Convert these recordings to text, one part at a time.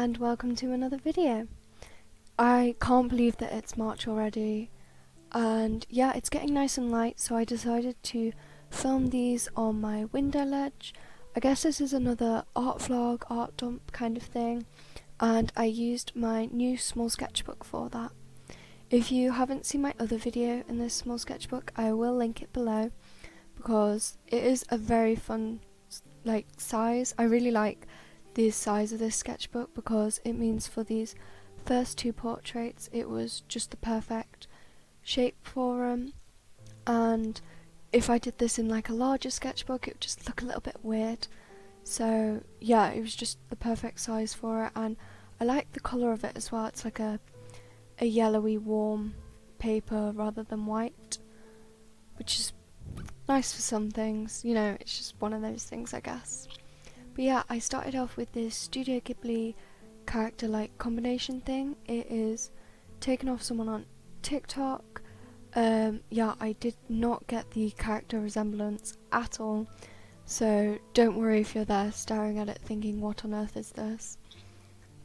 and welcome to another video. I can't believe that it's March already, and yeah, it's getting nice and light, so I decided to film these on my window ledge. I guess this is another art vlog, art dump kind of thing, and I used my new small sketchbook for that. If you haven't seen my other video in this small sketchbook, I will link it below because it is a very fun size. I really like the size of this sketchbook because it means for these first two portraits it was just the perfect shape for them, and if I did this in like a larger sketchbook it would just look a little bit weird. So yeah, it was just the perfect size for it, and I like the colour of it as well. It's like a yellowy warm paper rather than white, which is nice for some things, you know, it's just one of those things I guess. But yeah, I started off with this Studio Ghibli character like combination thing. It is taken off someone on TikTok. Yeah, I did not get the character resemblance at all, so don't worry if you're there staring at it thinking what on earth is this.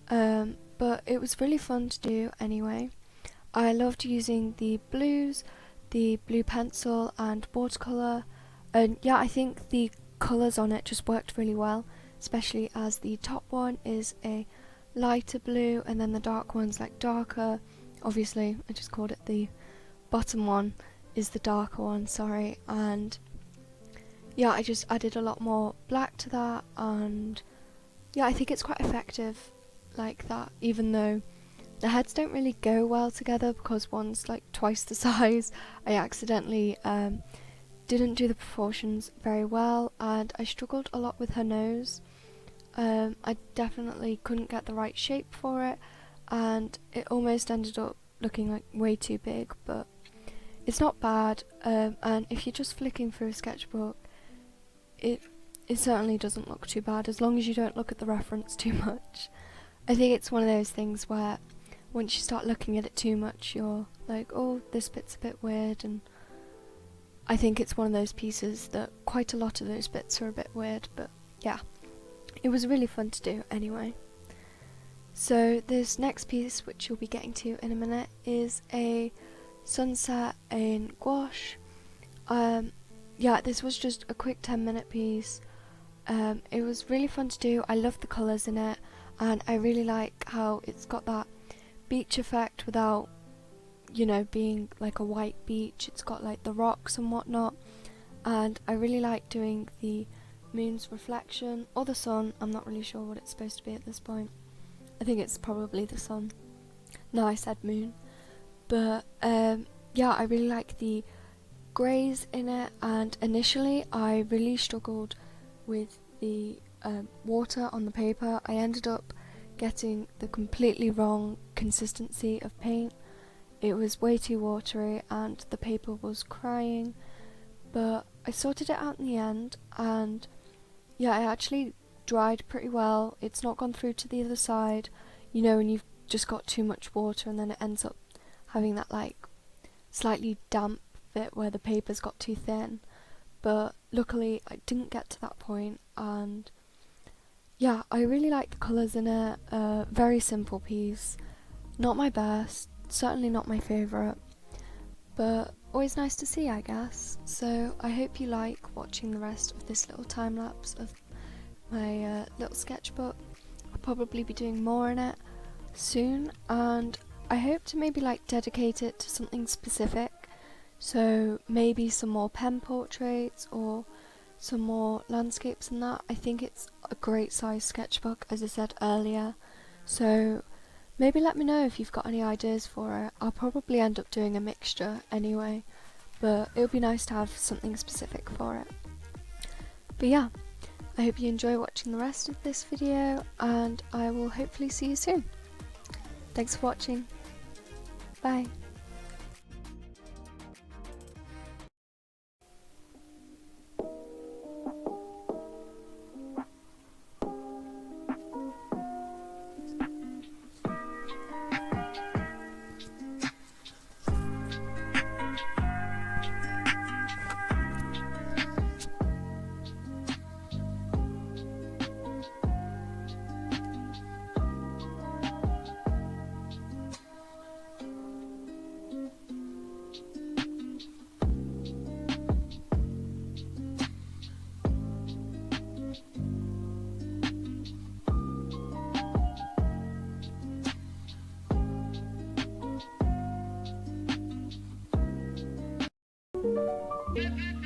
But it was really fun to do anyway. I loved using the blues, the blue pencil and watercolour, and yeah, I think the colours on it just worked really well, especially as the top one is a lighter blue and then the dark one's like darker. Obviously I just called it the bottom one is the darker one, sorry, and yeah, I just added a lot more black to that, and yeah, I think it's quite effective like that, even though the heads don't really go well together because one's like twice the size. I accidentally didn't do the proportions very well, and I struggled a lot with her nose. I definitely couldn't get the right shape for it, and it almost ended up looking like way too big, but it's not bad. And if you're just flicking through a sketchbook, it certainly doesn't look too bad as long as you don't look at the reference too much. I think it's one of those things where once you start looking at it too much, you're like, oh, this bit's a bit weird, and I think it's one of those pieces that quite a lot of those bits are a bit weird, but yeah, it was really fun to do anyway. So this next piece, which you'll be getting to in a minute, is a sunset in gouache. Yeah, this was just a quick 10-minute piece. It was really fun to do. I love the colours in it, and I really like how it's got that beach effect without, you know, being like a white beach. It's got like the rocks and whatnot, and I really like doing the moon's reflection, or the sun. I'm not really sure what it's supposed to be at this point. I think it's probably the sun. No, I said moon. But yeah, I really like the greys in it, and initially I really struggled with the water on the paper. I ended up getting the completely wrong consistency of paint. It was way too watery and the paper was crying, but I sorted it out in the end, and yeah, it actually dried pretty well. It's not gone through to the other side, you know, when you've just got too much water and then it ends up having that like slightly damp bit where the paper's got too thin. But luckily I didn't get to that point, and yeah, I really like the colours in it. Very simple piece, not my best, certainly not my favourite, but always nice to see, I guess. So I hope you like watching the rest of this little time lapse of my little sketchbook. I'll probably be doing more in it soon, and I hope to maybe like dedicate it to something specific. So maybe some more pen portraits or some more landscapes and that. I think it's a great size sketchbook, as I said earlier, so maybe let me know if you've got any ideas for it. I'll probably end up doing a mixture anyway, but it would be nice to have something specific for it. But yeah, I hope you enjoy watching the rest of this video, and I will hopefully see you soon. Thanks for watching. Bye. Good.